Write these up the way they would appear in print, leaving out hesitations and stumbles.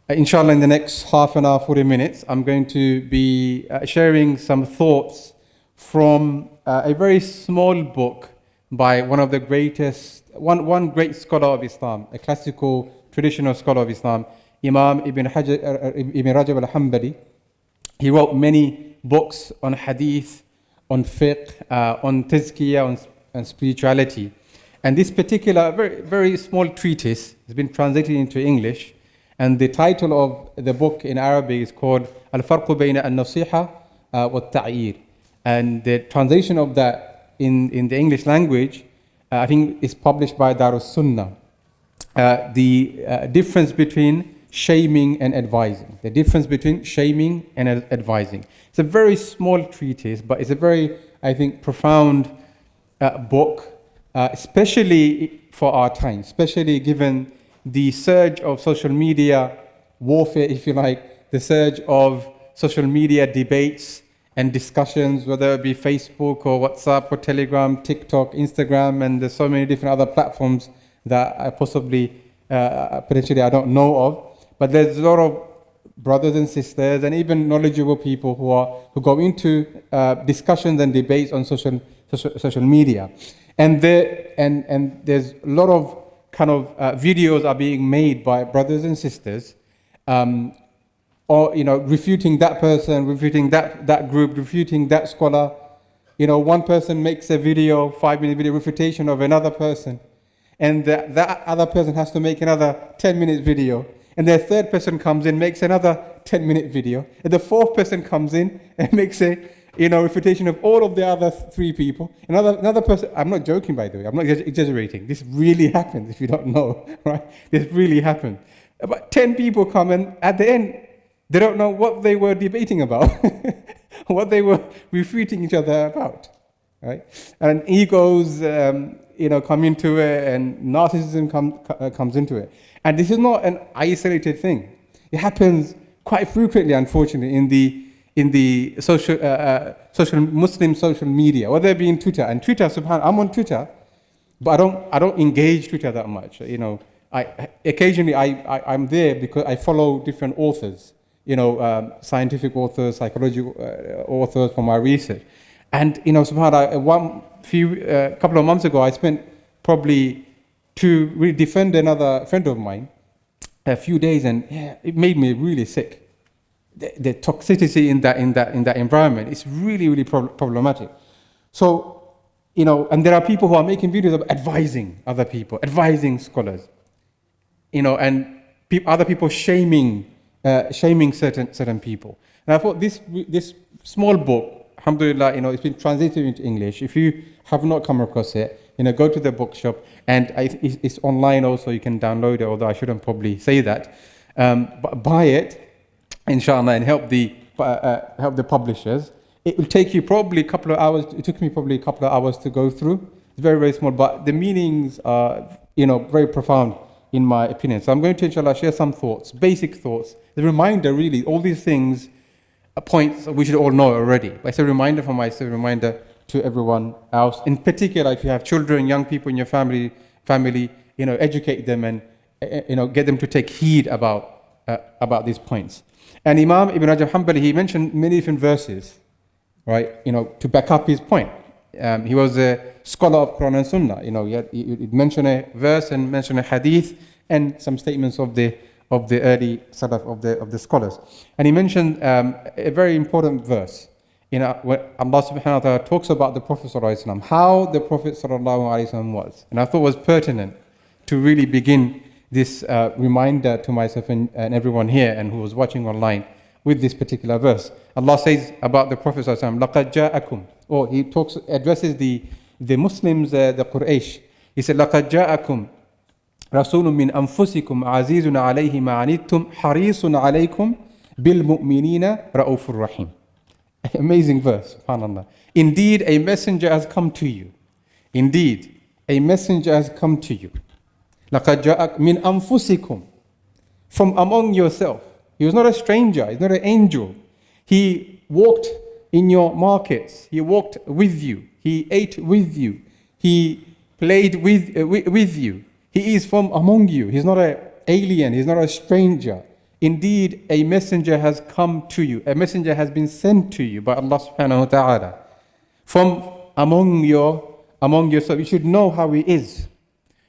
Inshallah, in the next half an hour, 40 minutes, I'm going to be sharing some thoughts from a very small book by one of the greatest, one great scholar of Islam, a classical, traditional scholar of Islam, Imam Ibn Rajab al-Hanbali. He wrote many books on hadith, on fiqh, on tazkiyah, on spirituality. And this particular, very, very small treatise has been translated into English. And the title of the book in Arabic is called Al-Farqu Bayna al-Nasiha wa-Ta'yir. And the translation of that in the English language, I think is published by Darus Sunnah. The difference between shaming and advising. The difference between shaming and advising. It's a very small treatise, but it's a very, I think, profound book, especially for our time, especially given the surge of social media warfare, if you like, the surge of social media debates and discussions, whether it be Facebook or WhatsApp or Telegram, TikTok, Instagram, and there's so many different other platforms that I potentially I don't know of. But there's a lot of brothers and sisters and even knowledgeable people who go into discussions and debates on social media. And there's a lot of kind of videos are being made by brothers and sisters, or refuting that person, refuting that group, refuting that scholar. One person makes a video, 5-minute video refutation of another person, and that other person has to make another 10-minute video, and the third person comes in, makes another 10-minute video, and the fourth person comes in and makes a refutation of all of the other three people. Another person, I'm not joking, by the way, I'm not exaggerating. This really happened, if you don't know, right? This really happened. About 10 people come, and at the end, they don't know what they were debating about, what they were refuting each other about, right? And egos, come into it, and narcissism comes into it. And this is not an isolated thing. It happens quite frequently, unfortunately, in the Muslim social media, whether it be in Twitter. And Twitter, subhanAllah, I'm on Twitter, but I don't engage Twitter that much. Occasionally I'm there because I follow different authors, scientific authors, psychological authors for my research. And subhanAllah, a couple of months ago, I spent probably to really defend another friend of mine a few days, and it made me really sick. The toxicity in that environment is really, really problematic. So, and there are people who are making videos of advising other people, advising scholars, and other people shaming certain people. And I thought this small book, alhamdulillah, it's been translated into English. If you have not come across it, go to the bookshop, and it's online also. You can download it, although I shouldn't probably say that. But buy it, inshallah, and help the publishers. It will take you probably a couple of hours. It took me probably a couple of hours to go through. It's very, very small, but the meanings are, very profound in my opinion. So I'm going to, inshallah, share some thoughts, basic thoughts. The reminder, really, all these things, points we should all know already. But it's a reminder for myself, a reminder to everyone else. In particular, if you have children, young people in your family, educate them and get them to take heed about these points. And Imam Ibn Rajab al-Hanbali, he mentioned many different verses, right? To back up his point. He was a scholar of Quran and Sunnah. He mentioned a verse and mentioned a hadith and some statements of the early salaf of the scholars. And he mentioned a very important verse. When Allah subhanahu wa ta'ala talks about the Prophet sallallahu alaihi wasallam, how the Prophet sallallahu alaihi wasallam was. And I thought it was pertinent to really begin this reminder to myself and everyone here and who was watching online with this particular verse. Allah says about the Prophet sallallahu alaihi wasallam, لَقَدْ جَاءَكُمْ. Or he addresses the Muslims, the Quraysh. He said, لَقَدْ جَاءَكُمْ رَسُولٌ مِّنْ أَنفُسِكُمْ عَزِيزٌ عَلَيْهِ مَا عَنِتُّمْ حَرِيصٌ عَلَيْكُمْ بِالْمُؤْمِنِينَ رَءُوفٌ رَحِيمٌ. Amazing verse, subhanAllah. Indeed, a messenger has come to you. Indeed, a messenger has come to you. لَقَدْ جَاءَكُمْ مِنْ أَنفُسِكُمْ. From among yourself. He was not a stranger. He's not an angel. He walked in your markets. He walked with you. He ate with you. He played with you. He is from among you. He's not an alien. He's not a stranger. Indeed, a messenger has come to you. A messenger has been sent to you by Allah subhanahu wa ta'ala. From among yourself, you should know how he is.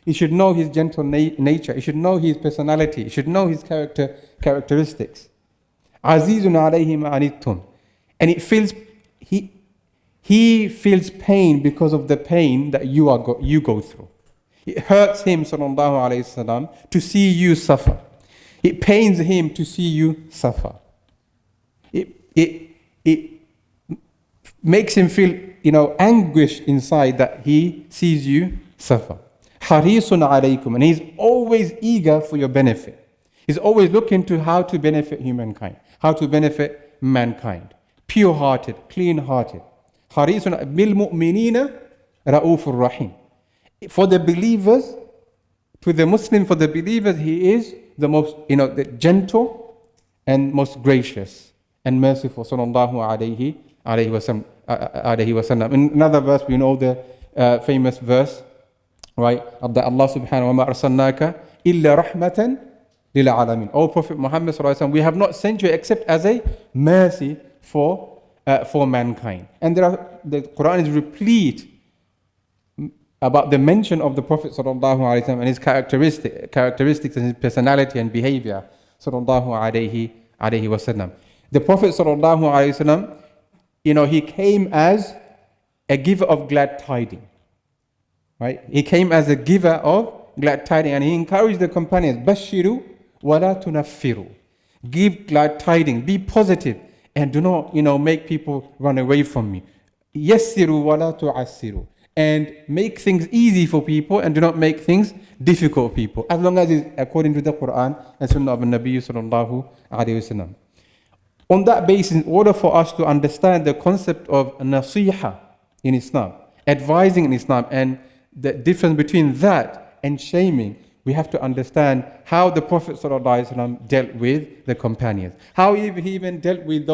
You should know his gentle nature. You should know his personality. You should know his characteristics. Azizun alayhi ma anittum. And he feels pain because of the pain that you go through. It hurts him, sallallahu alayhi wasallam, to see you suffer. It pains him to see you suffer. It makes him feel, anguish inside that he sees you suffer. Harisun alaykum, and he's always eager for your benefit. He's always looking to how to benefit humankind, how to benefit mankind. Pure-hearted, clean-hearted. Harisun bil mu'minina ra'ufur rahim. For the believers, to the Muslim, for the believers, he is the most, the gentle and most gracious and merciful. Sallallahu alayhi wasallam. In another verse, we know the famous verse, right? That Allah subhanahu wa ta'ala arsalnaka illa rahmatan lil alamin. O Prophet Muhammad sallallahu alaihi wasallam, we have not sent you except as a mercy for mankind. And the Quran is replete about the mention of the Prophet sallallahu alaihi wasallam and his characteristics and his personality and behavior sallallahu alaihi wasallam. The Prophet sallallahu alaihi wasallam, he came as a giver of glad tidings, right? He came as a giver of glad tidings, and he encouraged the companions, Bashiru wala tunaffiru. Give glad tidings, be positive, and do not, make people run away from me. Yassiru wala tu'assiru. And make things easy for people and do not make things difficult for people, as long as it's according to the Quran and Sunnah of the Nabi sallallahu alayhi wasallam. On that basis, in order for us to understand the concept of nasiha in Islam, advising in Islam, and the difference between that and shaming, we have to understand how the Prophet ﷺ dealt with the companions, how he even dealt with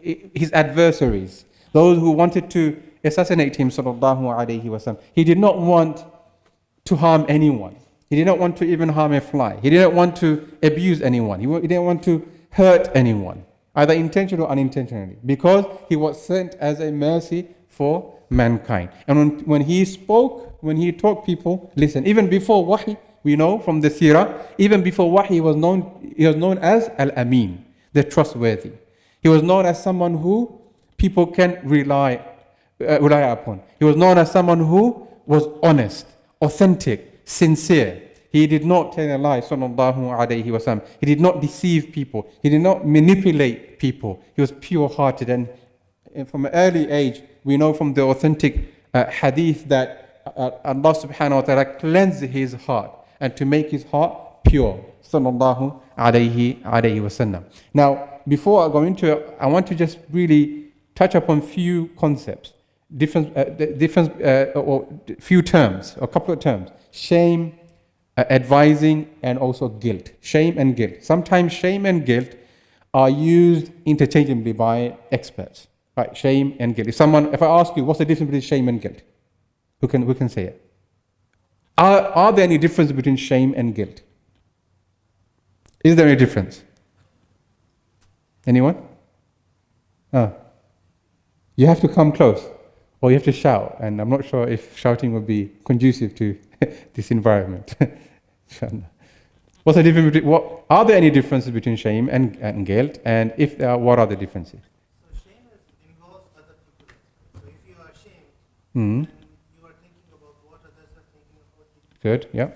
his adversaries, those who wanted to assassinate him, sallallahu alayhi wasallam. He did not want to harm anyone. He did not want to even harm a fly. He didn't want to abuse anyone. He didn't want to hurt anyone, either intentionally or unintentionally, because he was sent as a mercy for mankind. And when he taught people, listen, even before wahi, we know from the seerah, even before wahi, he was known as Al-Amin, the trustworthy. He was known as someone who people can rely upon. He was known as someone who was honest, authentic, sincere. He did not tell a lie, sallallahu alayhi wasallam. He did not deceive people. He did not manipulate people. He was pure-hearted. And from an early age, we know from the authentic hadith that Allah subhanahu wa ta'ala cleansed his heart and to make his heart pure, sallallahu alayhi wasallam. Now, before I go into it, I want to just really touch upon few concepts. Few terms, a couple of terms: shame, advising, and also guilt. Shame and guilt. Sometimes shame and guilt are used interchangeably by experts. Right? Shame and guilt. If I ask you, what's the difference between shame and guilt? Who can say it? Are there any difference between shame and guilt? Is there any difference? Anyone? You have to come close. Or you have to shout, and I'm not sure if shouting would be conducive to this environment. What's the difference are there any differences between shame and guilt? And if there are, what are the differences? So shame involves other people. So if you are ashamed, then you are thinking about what others are thinking about you. Good, yeah.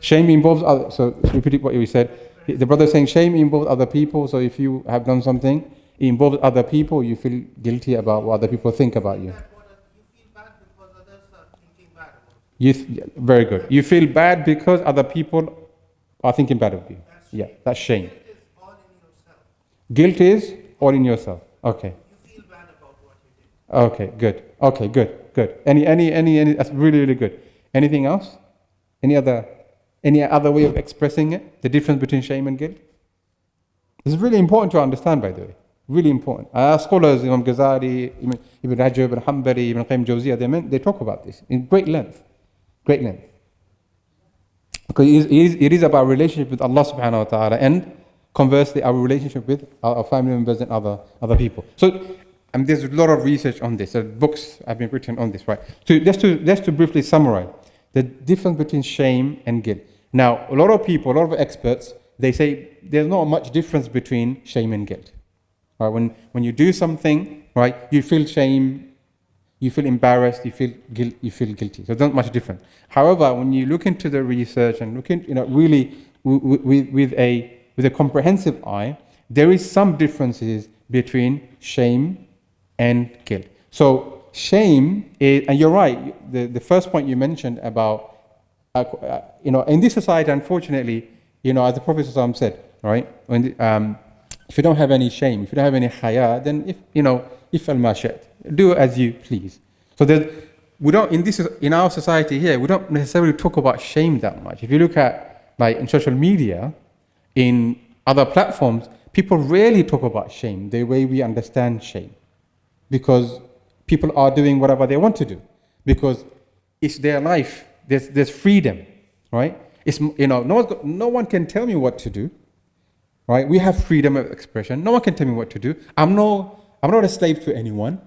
Shame involves other, so repeat what you said. The brother is saying shame involves other people, so if you have done something, it involves other people, you feel guilty about what other people think about you. Very good. You feel bad because other people are thinking bad of you. Yeah, that's shame. Guilt is all in yourself. Okay. You feel bad about what you did. Okay, good. Okay, good. Any, that's really, really good. Anything else? Any other way of expressing it? The difference between shame and guilt? This is really important to understand, by the way. Really important. Our scholars, Imam Ghazali, Ibn Rajab, Ibn Hanbali, Ibn Qayyim Jawziyah, they talk about this in great length. Great length. Because it is about relationship with Allah subhanahu wa ta'ala and conversely, our relationship with our family members and other people. So, and there's a lot of research on this. Books have been written on this, right? So just to briefly summarize the difference between shame and guilt. Now, a lot of people, a lot of experts, they say there's not much difference between shame and guilt. Right? When you do something, right, you feel shame, you feel embarrassed, you feel guilty. So there's not much difference. However, when you look into the research and look into, really with a comprehensive eye, there is some differences between shame and guilt. So shame is, and you're right, the first point you mentioned about, in this society, unfortunately, as the Prophet ﷺ said, right, if you don't have any shame, if you don't have any haya, then if al-mashat, do as you please. So in our society here, we don't necessarily talk about shame that much. If you look at like in social media, in other platforms, people rarely talk about shame the way we understand shame, because people are doing whatever they want to do, because it's their life. There's freedom, right? It's no one can tell me what to do, right? We have freedom of expression. No one can tell me what to do. I'm not a slave to anyone,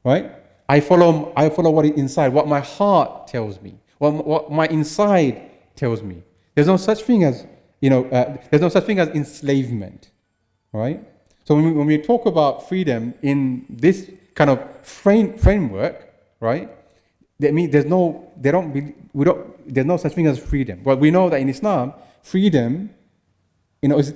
right? I follow what is inside, what my heart tells me, what my inside tells me. There's no such thing as enslavement, right? So when we talk about freedom in this kind of framework, right? That means there's no such thing as freedom. But we know that in Islam, freedom, is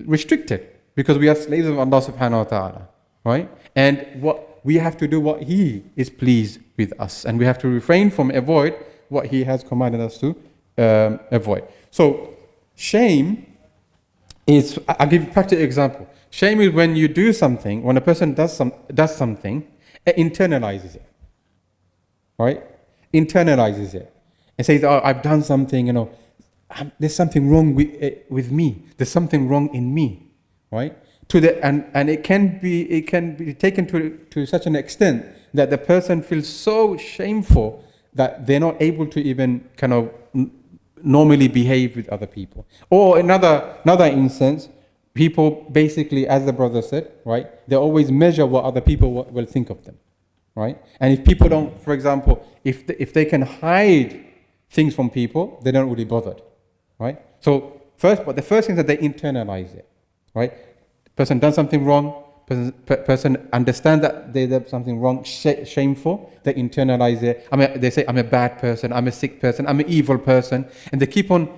restricted because we are slaves of Allah subhanahu wa ta'ala, right? And what we have to do what He is pleased with us, and we have to refrain from avoid what He has commanded us to avoid. So shame is, I'll give you a practical example. Shame is when you do something, when a person does something, it internalizes it. Right? Internalizes it and says, "Oh, I've done something. There's something wrong with me. There's something wrong in me." Right? And it can be taken to such an extent that the person feels so shameful that they're not able to even kind of normally behave with other people. Or another instance, people basically, as the brother said, right? They always measure what other people will think of them. Right? And if people don't, for example, if they can hide things from people, they don't really bother. Right? So the first thing is that they internalize it. Right? Person done something wrong, person understand that they did something wrong, shameful, they internalize it. They say, I'm a bad person, I'm a sick person, I'm an evil person. And they keep on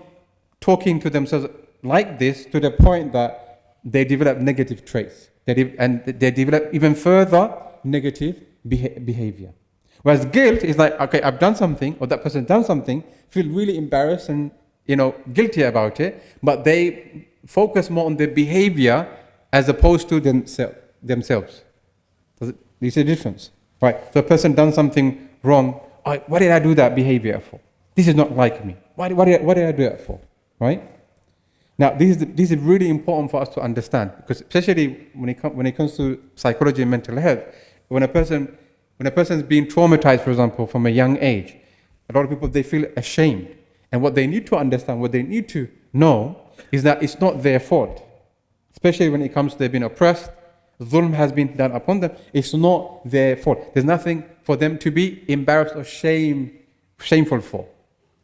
talking to themselves like this to the point that they develop negative traits. They develop even further negative behavior. Whereas guilt is like, okay, I've done something, or that person done something, feel really embarrassed and guilty about it, but they focus more on the behavior as opposed to themselves. Do you see the difference? Right. So a person done something wrong. Why did I do that behavior for? This is not like me. Why did I do that for? Right. Now this is really important for us to understand, because especially when it comes to psychology and mental health. When a person's being traumatized, for example, from a young age, a lot of people, they feel ashamed. And what they need to understand, what they need to know, is that it's not their fault. Especially when it comes to they've been oppressed, dhulm has been done upon them, it's not their fault. There's nothing for them to be embarrassed or shameful for.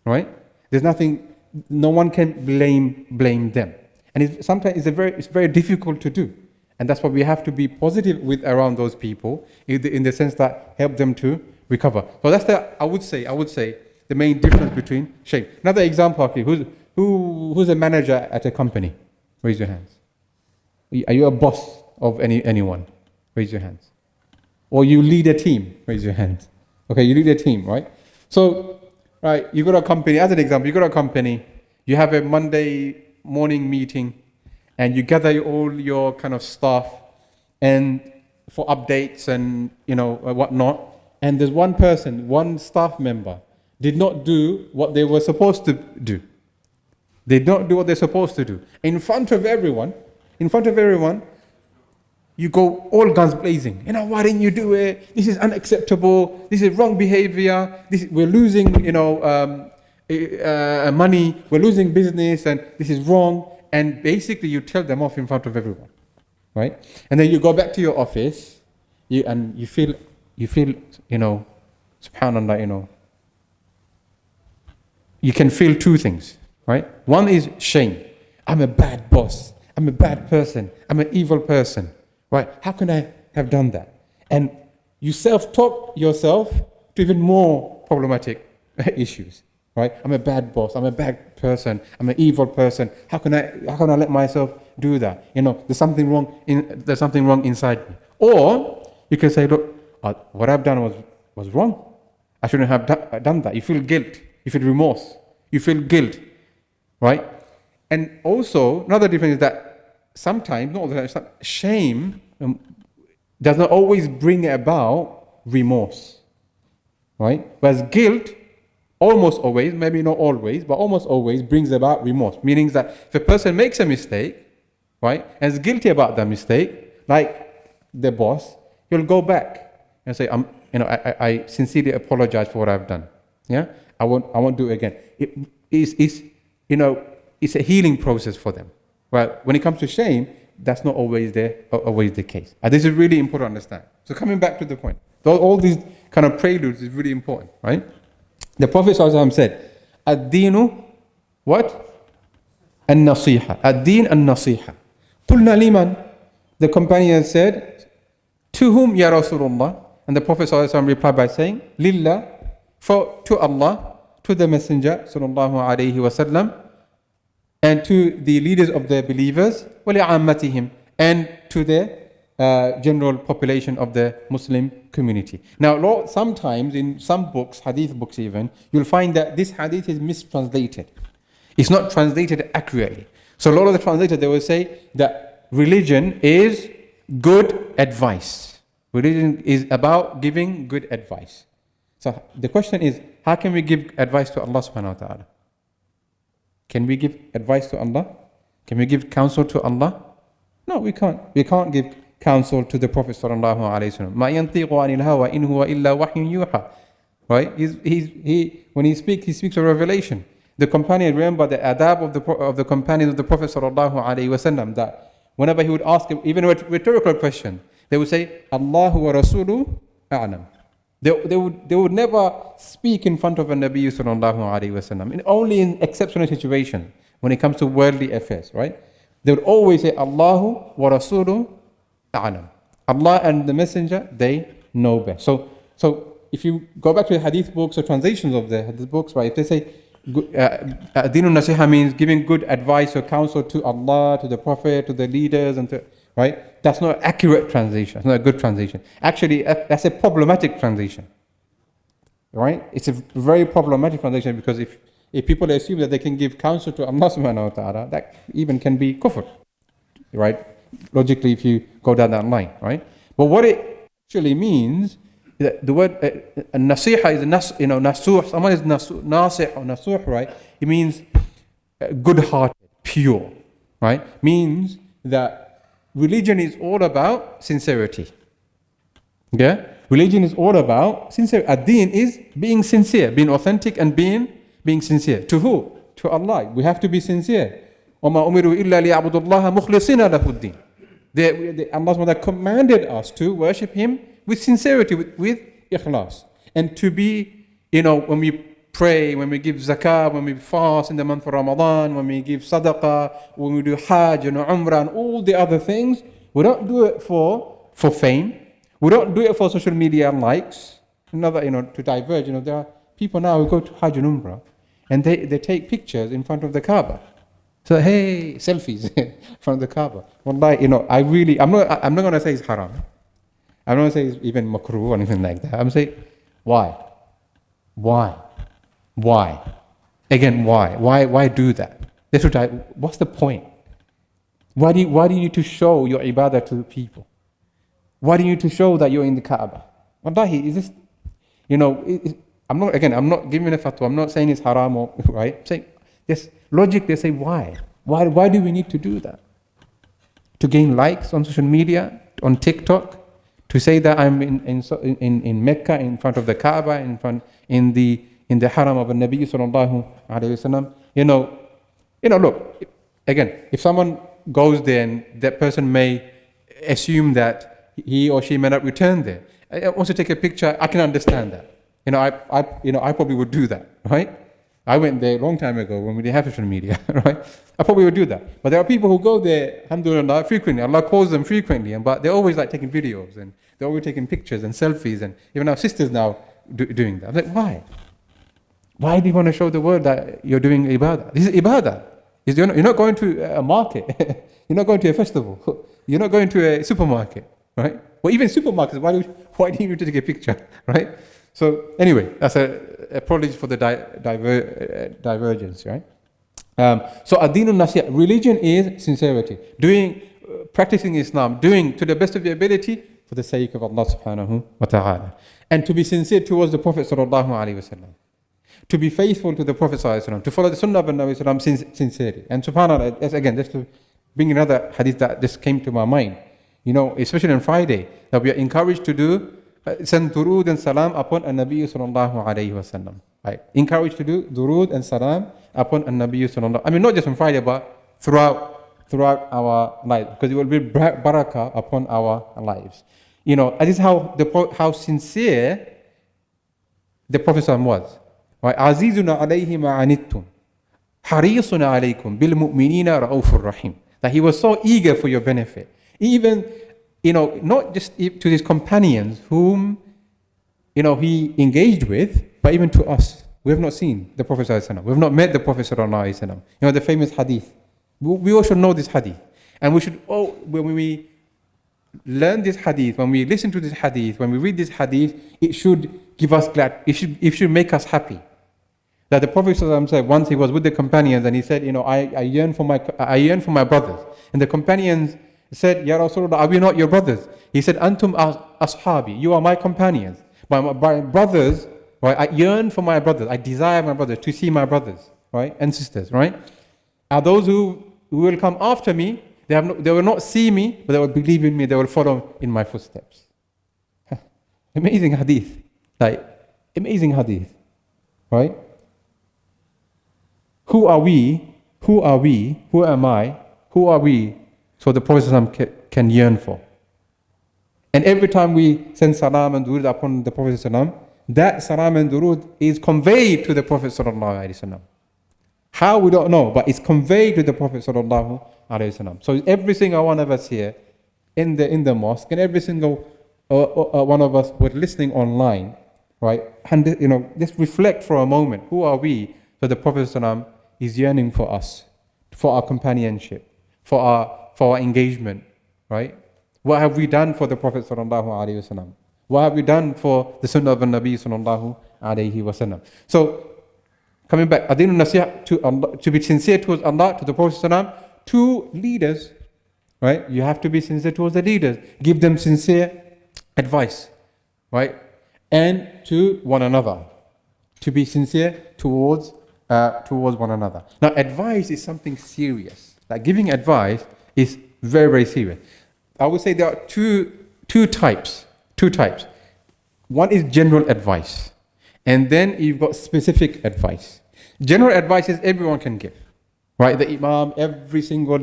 Right? There's nothing, no one can blame them. And sometimes it's very difficult to do. And that's why we have to be positive with around those people in the sense that help them to recover. So that's I would say the main difference between shame. Another example, okay, who's a manager at a company? Raise your hands. Are you a boss of anyone? Raise your hands. Or you lead a team? Raise your hands. Okay, you lead a team, right? So, right, you got a company, as an example, you got a company, you have a Monday morning meeting, and you gather all your kind of staff and for updates and whatnot. And there's one staff member did not do what they were supposed to do. They don't do what they're supposed to do. In front of everyone, you go all guns blazing. Why didn't you do it? This is unacceptable. This is wrong behavior. We're losing, money. We're losing business, and this is wrong. and basically you tell them off in front of everyone, right? And then you go back to your office, you feel, subhanallah, you can feel two things, right? One is shame. I'm a bad boss. I'm a bad person. I'm an evil person, right? How can I have done that? And you self-talk yourself to even more problematic issues, right? I'm a bad boss. I'm a bad person. I'm an evil person. How can I let myself do that? There's something wrong inside me. Or you can say, look, what I've done was wrong. I shouldn't have done that. You feel guilt. You feel remorse. You feel guilt, right? And also, another difference is that sometimes, not all the time, shame does not always bring about remorse, right? Whereas guilt almost always, maybe not always, but almost always brings about remorse. Meaning that if a person makes a mistake, right, and is guilty about that mistake, like the boss, he'll go back and say, I sincerely apologize for what I've done. Yeah, I won't do it again. It's a healing process for them. Well, when it comes to shame, that's not always the case. And this is really important to understand. So coming back to the point, all these kind of preludes is really important, right? The Prophet ﷺ said, "Ad-dinu what? An-nasiha. Ad-din an-nasiha." Qulna liman. The companion said, "To whom, ya Rasulullah?" And the Prophet ﷺ replied by saying, "Lillah, to Allah, to the Messenger sallallahu alaihi wasallam, and to the leaders of the believers, وَلِعَامَّتِهِمْ, and to the general population of the Muslim community." Now, sometimes in some books, hadith books even, you'll find that this hadith is mistranslated. It's not translated accurately. So a lot of the translators, they will say that religion is good advice. Religion is about giving good advice. So the question is, how can we give advice to Allah subhanahu wa ta'ala? Can we give advice to Allah? Can we give counsel to Allah? No, we can't. We can't give counsel to the Prophet sallallahu alaihi wasallam. مَا يَنْطِقُ عَنِ الْهَوَى إِنْ هُوَ إِلَّا وَحْيٌ يُوحَى. Right? When he speaks of revelation. The companion, remember the adab of the companions of the Prophet sallallahu alaihi wasallam, that whenever he would ask him, even a rhetorical question, they would say, "Allahu wa Rasuluhu a'lam." They would never speak in front of a Nabi sallallahu alaihi wasallam, only in exceptional situations when it comes to worldly affairs, right? They would always say, "Allahu wa Rasuluhu a'lam." Allah and the Messenger, they know best. So if you go back to the hadith books or translations of the hadith books, right, if they say Dinun Nasiha means giving good advice or counsel to Allah, to the Prophet, to the leaders, and right? That's not an accurate translation. It's not a good translation. Actually, that's a problematic translation. Right? It's a very problematic translation, because if people assume that they can give counsel to Allah subhanahu wa ta'ala, that even can be kufr. Right? Logically, if you go down that line, right? But what it actually means, the word nasiha is nasuh. Someone is nasih or nasuh, right? It means good-hearted, pure, right? Means that religion is all about sincerity. Yeah? Religion is all about sincerity. Ad-din is being sincere, being authentic, and being sincere. To who? To Allah. We have to be sincere. وَمَا أُمِرُوا إِلَّا لِيَعْبُدُوا اللَّهَ مُخْلِصِينَ لَهُ الدِّينَ. Allah SWT commanded us to worship Him with sincerity, with ikhlas. And to be, when we pray, when we give zakah, when we fast in the month of Ramadan, when we give sadaqah, when we do hajj and umrah and all the other things, we don't do it for fame. We don't do it for social media likes. Another, to diverge, there are people now who go to hajj and umrah and they take pictures in front of the Kaaba. So, hey, selfies in front of the Kaaba. Wallahi, I'm not going to say it's haram. I'm not going to say it's even makruh or anything like that. I'm saying, why? Again, why? Why do that? What's the point? Why do you need to show your ibadah to people? Why do you need to show that you're in the Kaaba? Wallahi, is this, I'm not giving a fatwa. I'm not saying it's haram or, right? I'm saying, yes, logic, they say, why? Why do we need to do that? To gain likes on social media, on TikTok? To say that I'm in Mecca, in front of the Kaaba, in the haram of the Nabi sallallahu alaihi wasallam. Look, again, if someone goes there and that person may assume that he or she may not return there, I want to take a picture. I can understand that. I probably would do that, right? I went there a long time ago when we didn't have social media, right? I probably would do that. But there are people who go there, alhamdulillah, frequently. Allah calls them frequently, but they're always like taking videos and they're always taking pictures and selfies, and even our sisters now doing that. I'm like, why? Why do you want to show the world that you're doing ibadah? This is ibadah. You're not going to a market. You're not going to a festival. You're not going to a supermarket, right? Well, even supermarkets, why do you need to take a picture, right? So anyway, that's a apology for the divergence, right? So ad-deenun nasiha, religion is sincerity. Practicing Islam, doing to the best of your ability for the sake of Allah subhanahu wa ta'ala. And to be sincere towards the Prophet sallallahu alaihi wasallam. To be faithful to the Prophet sallallahu alaihi wasallam. To follow the sunnah of the Nabi sallallahu alaihi wasallam sincerely. And subhanAllah, again, just to bring another hadith that just came to my mind. Especially on Friday, that we are encouraged to do send durood and salam upon an-Nabi sallallahu alayhi wasallam. Right? Encouraged to do durood and salam upon an-Nabi sallallahu. I mean, not just on Friday, but throughout our lives, because it will be barakah upon our lives. That is how sincere the Prophet was. Right? Azizuna alayhi ma anittum, harisun alaykum bil mu'minina ra'ufur rahim. That he was so eager for your benefit, even not just to his companions whom, he engaged with, but even to us. We have not seen the Prophet ﷺ. We have not met the Prophet ﷺ. The famous hadith. We all should know this hadith. And we should when we learn this hadith, when we listen to this hadith, when we read this hadith, it should give us it should make us happy. That the Prophet ﷺ said once he was with the companions and he said, I yearn for my brothers. And the companions said, Ya Rasulullah, are we not your brothers? He said, Antum ashabi, you are my companions. My brothers, right? I yearn for my brothers. I desire my brothers, to see my brothers, right? And sisters, right? Are those who will come after me, they will not see me, but they will believe in me, they will follow in my footsteps. Amazing hadith. Amazing hadith. Right? Who are we? Who am I? Who are we? So the Prophet can yearn for. And every time we send salam and durood upon the Prophet, that salam and durood is conveyed to the Prophet. How, we don't know, but it's conveyed to the Prophet. So every single one of us here in the mosque, and every single one of us who are listening online, right? And just reflect for a moment. Who are we? So the Prophet is yearning for us, for our companionship, for our engagement, right? What have we done for the Prophet sallallahu alaihi wasallam? What have we done for the Sunnah of the Nabi sallallahu alaihi wasallam? So, coming back, ad-deenun nasiha, to Allah, to be sincere towards Allah, to the Prophet sallallahu, to leaders, right? You have to be sincere towards the leaders. Give them sincere advice, right? And to one another, to be sincere towards one another. Now, advice is something serious. Like giving advice is very, very serious. I would say there are two types. One is general advice, and then you've got specific advice. General advice is everyone can give, right? The Imam every single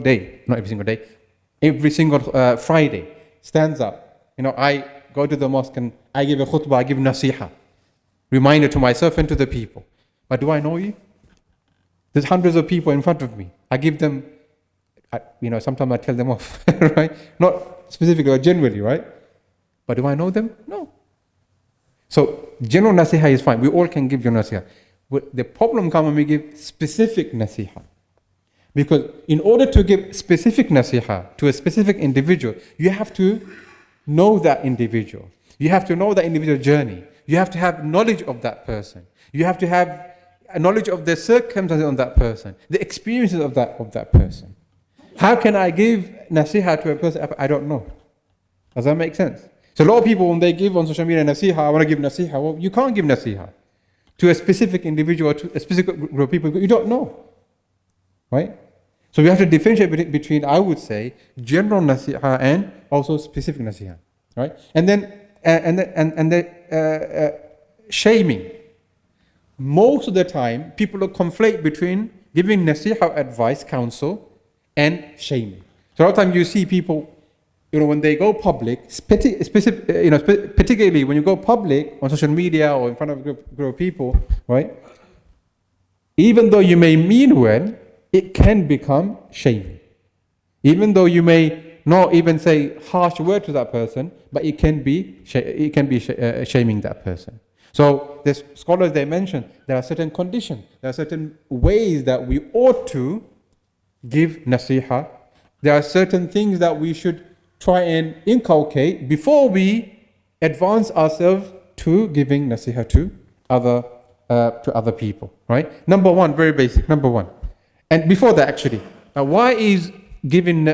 Friday stands up. I go to the mosque and I give a khutbah, I give nasiha, reminder to myself and to the people. But do I know you? There's hundreds of people in front of me. I give them, sometimes I tell them off, right? Not specifically or generally, right? But do I know them? No. So general nasiha is fine. We all can give general nasiha. But the problem comes when we give specific nasiha. Because in order to give specific nasiha to a specific individual, you have to know that individual. You have to know that individual journey. You have to have knowledge of that person. You have to have a knowledge of the circumstances of that person, the experiences of that person. How can I give nasiha to a person I don't know? Does that make sense? So a lot of people, when they give on social media nasiha, I want to give nasiha. Well, you can't give nasiha to a specific individual, to a specific group of people you don't know, right? So we have to differentiate between, I would say, general nasiha and also specific nasiha, right? And then shaming. Most of the time, people conflate between giving nasiha, advice, counsel, and shaming. So a lot of times you see people, when they go public, particularly when you go public on social media or in front of a group of people, right? Even though you may mean well, it can become shaming. Even though you may not even say harsh word to that person, but it can be shaming that person. So the scholars, they mention there are certain conditions, there are certain ways that we ought to give nasiha. There are certain things that we should try and inculcate before we advance ourselves to giving nasiha to other people, right? Number one, very basic, number one. And before that, actually, why is giving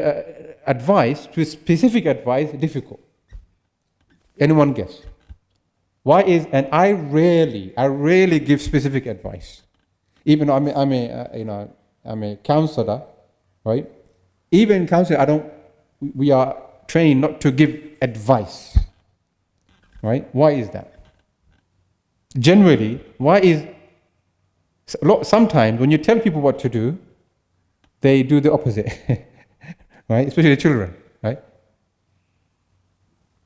advice to specific advice difficult? Anyone guess? Why is, and I rarely give specific advice. Even though I'm a counselor, right? Even in counseling, we are trained not to give advice, right? Why is that? Generally, sometimes when you tell people what to do, they do the opposite, right? Especially the children, right?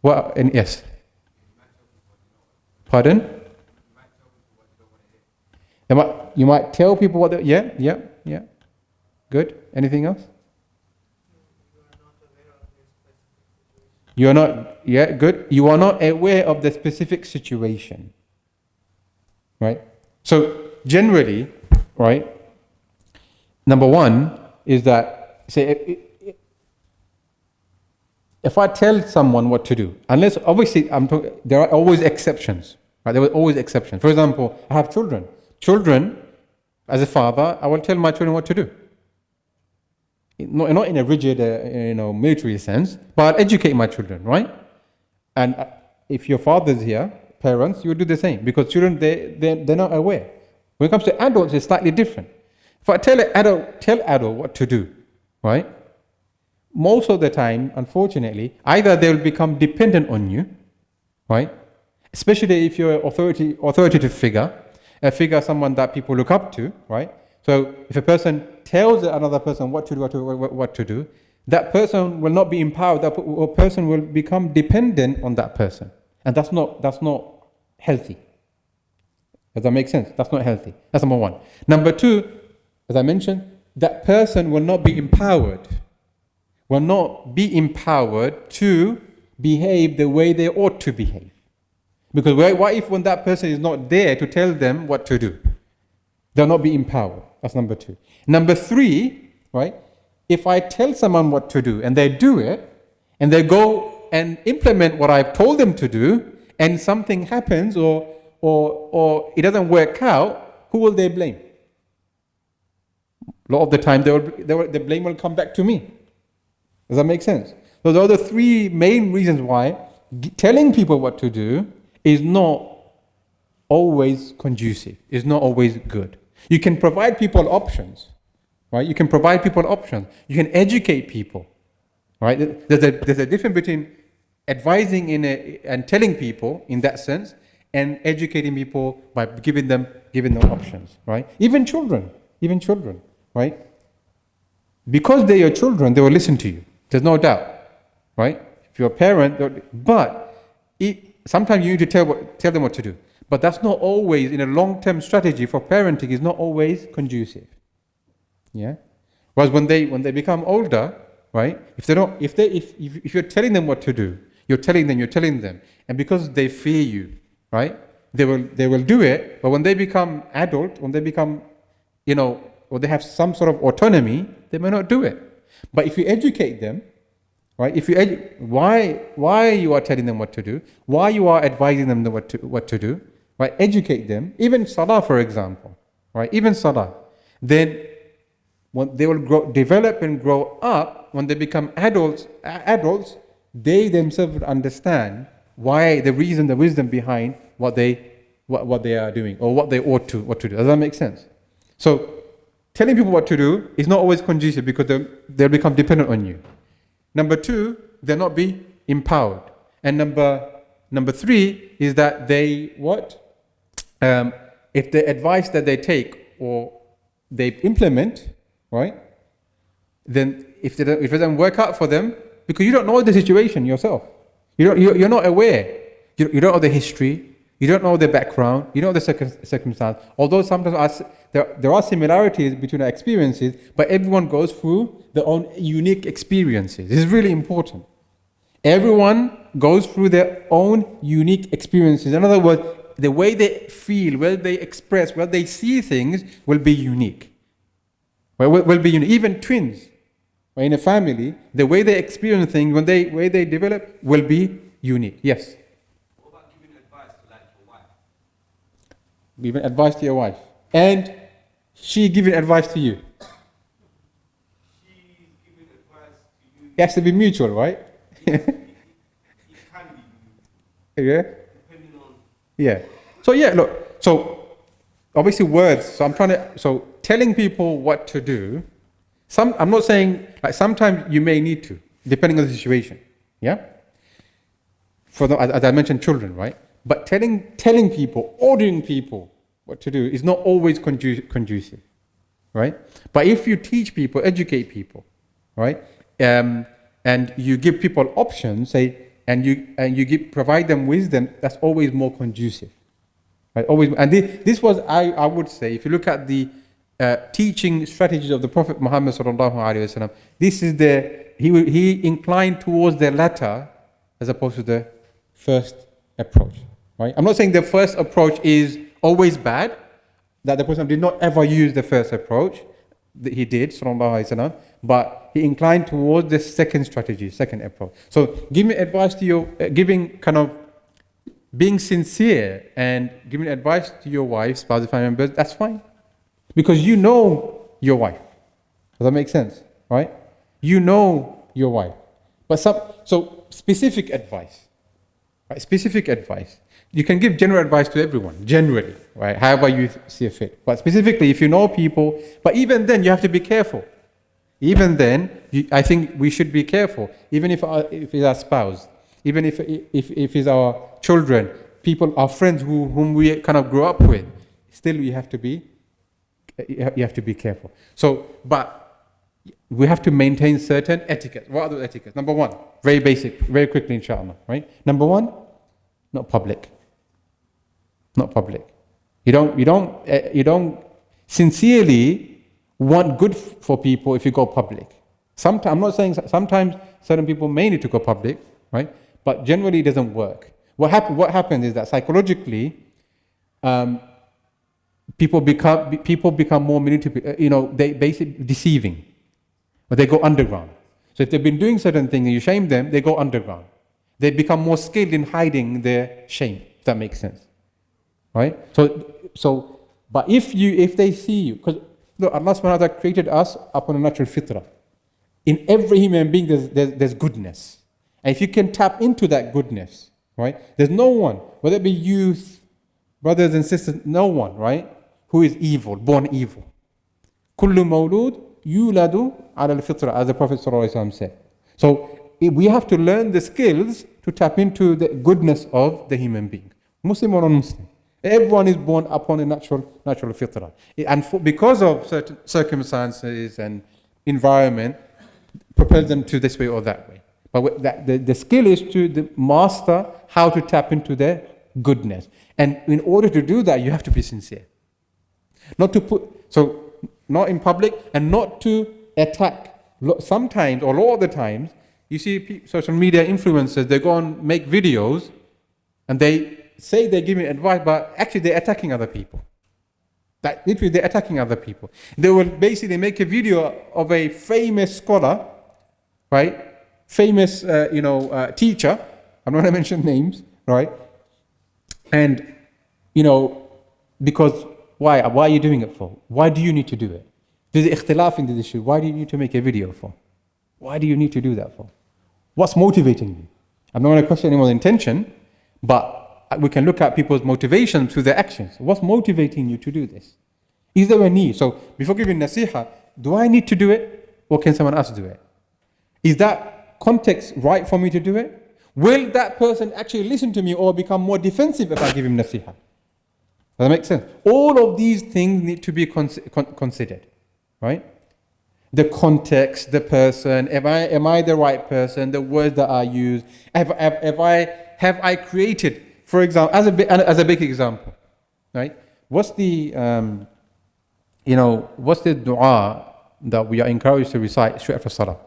Well, and yes. Pardon? You might tell people what they, yeah. Good. Anything else? You are not, yeah, good. You are not aware of the specific situation. Right? So generally, right, number one is that, say, if I tell someone what to do, unless obviously there are always exceptions, right? There are always exceptions. For example, I have children. Children, as a father, I will tell my children what to do. Not in a rigid, military sense, but I'll educate my children, right? And if your father's here, parents, you will do the same, because children, they're not aware. When it comes to adults, it's slightly different. If I tell adult what to do, right? Most of the time, unfortunately, either they'll become dependent on you, right? Especially if you're an authoritative figure, someone that people look up to, right? So if a person tells another person what to do, that person will not be empowered. That person will become dependent on that person, and that's not healthy. Does that make sense? That's not healthy. That's number one. Number two, as I mentioned, that person will not be empowered. Will not be empowered to behave the way they ought to behave. Because what if when that person is not there to tell them what to do? They'll not be empowered. That's number two. Number three, right? If I tell someone what to do and they do it, and they go and implement what I've told them to do, and something happens or it doesn't work out, who will they blame? A lot of the time, the blame will come back to me. Does that make sense? So those are the three main reasons why telling people what to do is not always conducive, is not always good. You can provide people options, right? You can provide people options. You can educate people, right? There's a difference between advising and telling people in that sense, and educating people by giving them options, right? Even children, right? Because they're your children, they will listen to you. There's no doubt, right? If you're a parent, but sometimes you need to tell them what to do. But that's not always, in a long-term strategy for parenting, is not always conducive. Yeah? Whereas when they become older, right? If you're telling them what to do, you're telling them, and because they fear you, right? They will do it. But when they become adult, when they become, or they have some sort of autonomy, they may not do it. But if you educate them, right? Why you are telling them what to do, why you are advising them what to do, right? Educate them. Even salah, for example, right? Even salah. Then when they will develop and grow up, when they become adults, they themselves will understand why the wisdom behind what they are doing or what they ought to do. Does that make sense? So telling people what to do is not always conducive, because they'll become dependent on you. Number two, they'll not be empowered. And number three is that they if the advice that they take or they implement, right, then if it doesn't work out for them, because you don't know the situation yourself. You're not aware. You don't know the history. You don't know the background. You don't know the circumstance. Although sometimes there are similarities between our experiences, but everyone goes through their own unique experiences. This is really important. Everyone goes through their own unique experiences. In other words, the way they feel, where they express, where they see things will be unique. Will be unique. Even twins, in a family, the way they experience things, way they develop, will be unique. Yes. What about giving advice to like your wife? Giving advice to your wife, and she giving advice to you. She's giving advice to you. It has to be mutual, right? It can be, Yeah. depending on. Yeah. So yeah, look. So obviously words. So telling people what to do. I'm not saying like sometimes you may need to, depending on the situation. Yeah. As I mentioned, children, right? But telling people, ordering people what to do is not always conducive, right? But if you teach people, educate people, right? And you give people options, and you provide them wisdom, that's always more conducive, right? Always. And this was, I would say, if you look at the teaching strategies of the Prophet Muhammad sallallahu alaihi wasallam, this is he inclined towards the latter as opposed to the first approach, right? I'm not saying the first approach is always bad, that the Prophet did not ever use the first approach that he did, sallallahu alaihi wasallam, but he inclined towards the second strategy, second approach. So giving advice to your, being sincere and giving advice to your wife, spouse, family members, that's fine. Because you know your wife. Does that make sense? Right? You know your wife. But so specific advice. Right? Specific advice. You can give general advice to everyone, generally, right? However you see fit. But specifically, if you know people, but even then you have to be careful. Even then, I think we should be careful. Even if it's our spouse, even if it's our children, people, our friends whom we kind of grew up with, still you have to be careful. So, but we have to maintain certain etiquette. What are those etiquettes? Number one, very basic, very quickly, inshallah, right? Number one, not public. Not public. You don't sincerely want good for people if you go public. I'm not saying sometimes certain people may need to go public, right? But generally it doesn't work. What happens is that psychologically, people become more manipulative, they basically deceiving, but they go underground. So if they've been doing certain things and you shame them, they go underground. They become more skilled in hiding their shame, if that makes sense. Right? So, but if they see you, because look, Allah subhanahu wa ta'ala created us upon a natural fitrah. In every human being, there's goodness. And if you can tap into that goodness, right? There's no one, whether it be youth, brothers and sisters, no one, right? Who is evil, born evil. Kullu mawlud yuladu ala al-fitra, as the Prophet ﷺ said. So we have to learn the skills to tap into the goodness of the human being, Muslim or non-Muslim. Everyone is born upon a natural fitrah. And because of certain circumstances and environment, propel them to this way or that way. But the skill is to master how to tap into their goodness. And in order to do that, you have to be sincere. Not in public, and not to attack. Sometimes, or a lot of the times, you see social media influencers, they go and make videos, and they say they're giving advice, but actually they're attacking other people. That literally they're attacking other people. They will basically make a video of a famous scholar, right? Famous, teacher. I'm not going to mention names, right? And, because why? Why are you doing it for? Why do you need to do it? There's ikhtilaf in this issue. Why do you need to make a video for? Why do you need to do that for? What's motivating you? I'm not going to question anyone's intention, but we can look at people's motivation through their actions. What's motivating you to do this? Is there a need? So before giving nasiha, do I need to do it, or can someone else do it? Is that context right for me to do it? Will that person actually listen to me or become more defensive if I give him nasiha? Does that make sense? All of these things need to be considered, right? The context, the person, am I the right person, the words that I use, have I created, for example, as a big example, right? What's the what's the dua that we are encouraged to recite straight after salah?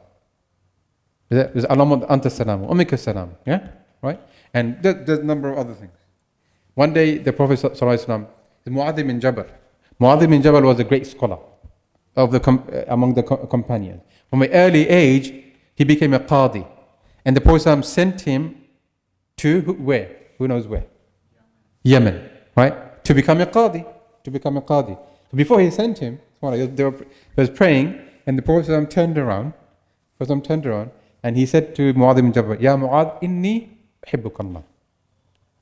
Is Allahumma anta salam, ummika salam, yeah, right? And there's a number of other things. One day the Prophet sallallahu alaihi wasallam, Mu'adh bin Jabal. Mu'adh bin Jabal was a great scholar among the companions. From an early age, he became a qadi, and the Prophet ﷺ sent him to where? Who knows where? Yemen, right? To become a qadi. Before he sent him, he was praying, and the Prophet ﷺ turned around, and he said to Mu'adh bin Jabal, Ya Mu'adh, inni uhibbukallah.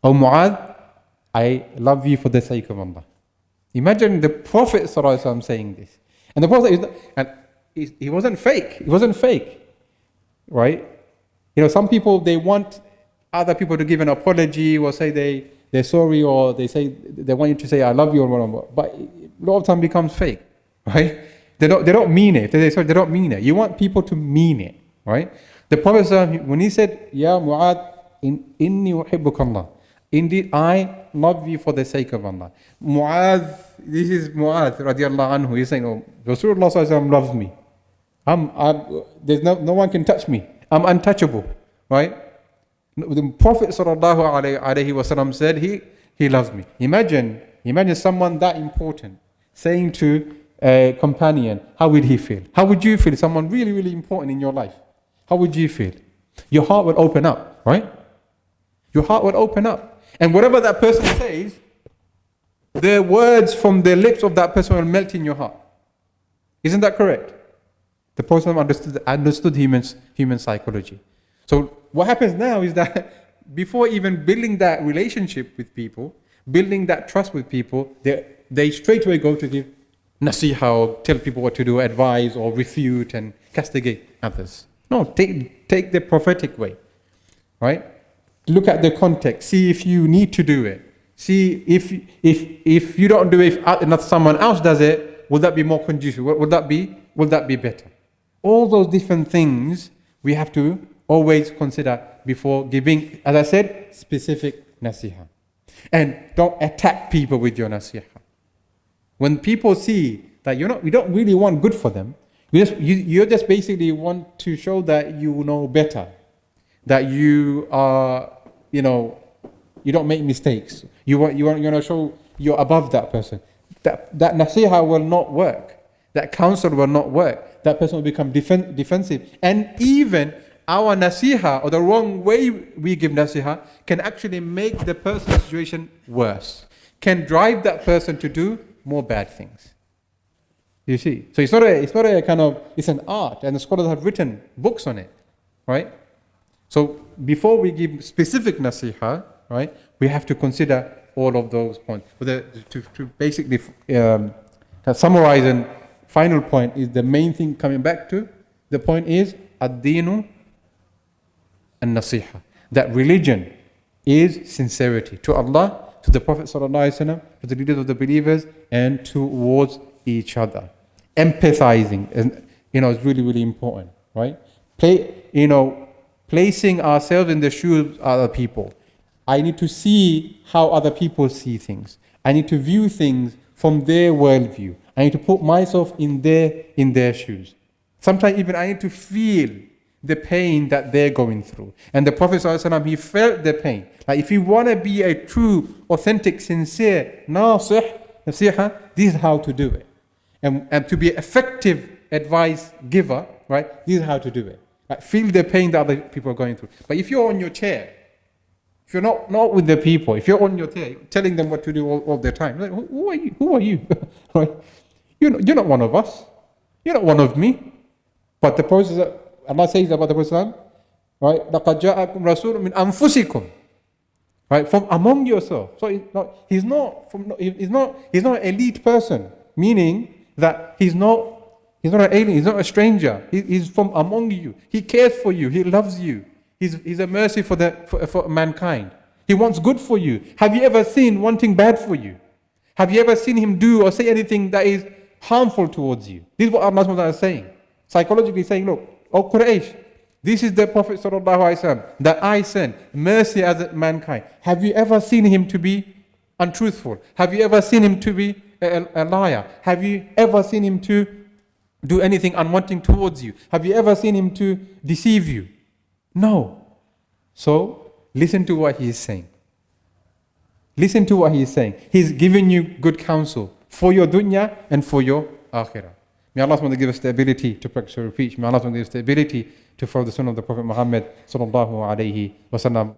Oh Mu'adh, I love you for the sake of Allah. Imagine the Prophet ﷺ saying this. And the Prophet, he wasn't fake, right? Some people, they want other people to give an apology or say they're sorry, or they say they want you to say I love you or whatever. But a lot of time becomes fake, right? They don't mean it. They say sorry, they don't mean it. You want people to mean it, right? The Prophet, when he said, Ya Mu'adh, inni uhibbukallah, indeed I love you for the sake of Allah. Mu'adh, this is Mu'adh radiallahu anhu. He's saying, oh, Rasulullah sallallahu alaihi wasallam loves me. There's no one can touch me. I'm untouchable, right? The Prophet sallallahu alaihi wasallam said he loves me. Imagine someone that important saying to a companion, how would he feel? How would you feel? Someone really, really important in your life. How would you feel? Your heart would open up, right? Your heart would open up. And whatever that person says, the words from the lips of that person will melt in your heart. Isn't that correct? The Prophet understood human psychology. So what happens now is that before even building that relationship with people, building that trust with people, they straight away go to give nasiha or tell people what to do, advise or refute and castigate others. No, take the prophetic way, right? Look at the context. See if you need to do it. See if you don't do it, if someone else does it, will that be more conducive? Will that be better? All those different things we have to always consider before giving, as I said, specific nasiha. And don't attack people with your nasiha. When people see that you don't really want good for them, you just basically want to show that you know better, that you are, you don't make mistakes. You want to show you're above that person. That nasiha will not work. That counsel will not work. That person will become defensive. And even our nasiha, or the wrong way we give nasiha, can actually make the person's situation worse. Can drive that person to do more bad things. You see? So it's not a kind of, it's an art, and the scholars have written books on it, right? So before we give specific nasiha, right, we have to consider all of those points. To basically summarize, and final point is the main thing coming back to, the point is ad-dinu an-nasiha. That religion is sincerity to Allah, to the Prophet ﷺ, to the leaders of the believers, and towards each other. Empathizing, and is really, really important, right? Placing ourselves in the shoes of other people. I need to see how other people see things. I need to view things from their worldview. I need to put myself in their shoes. Sometimes even I need to feel the pain that they're going through. And the Prophet ﷺ, he felt the pain. Like if you want to be a true, authentic, sincere nasiha, this is how to do it. And to be an effective advice giver, right, this is how to do it. Like feel the pain that other people are going through. But if you're on your chair, if you're not with the people, if you're on your chair, telling them what to do all the time, like, who are you? Who are you? Right? You're not one of us. You're not one of me. But the Prophet, Allah says about the Prophet, right? لَقَدْ جَاءَكُمْ رَسُولٌ مِّنْ أَنفُسِكُمْ, right? From among yourself. So he's not an elite person, meaning that he's not an alien, he's not a stranger. He's from among you. He cares for you. He loves you. He's a mercy for mankind. He wants good for you. Have you ever seen wanting bad for you? Have you ever seen him do or say anything that is harmful towards you? This is what Allah is saying. Psychologically saying, look, oh Quraysh, this is the Prophet sallallahu alaihi wasallam that I sent, mercy as mankind. Have you ever seen him to be untruthful? Have you ever seen him to be a liar? Have you ever seen him to do anything unwanting towards you? Have you ever seen him to deceive you? No. So listen to what he is saying. Listen to what he is saying. He's giving you good counsel for your dunya and for your akhirah. May Allah SWT give us the ability to practice or preach. May Allah SWT give us the ability to follow the sunnah of the Prophet Muhammad sallallahu alaihi wasallam.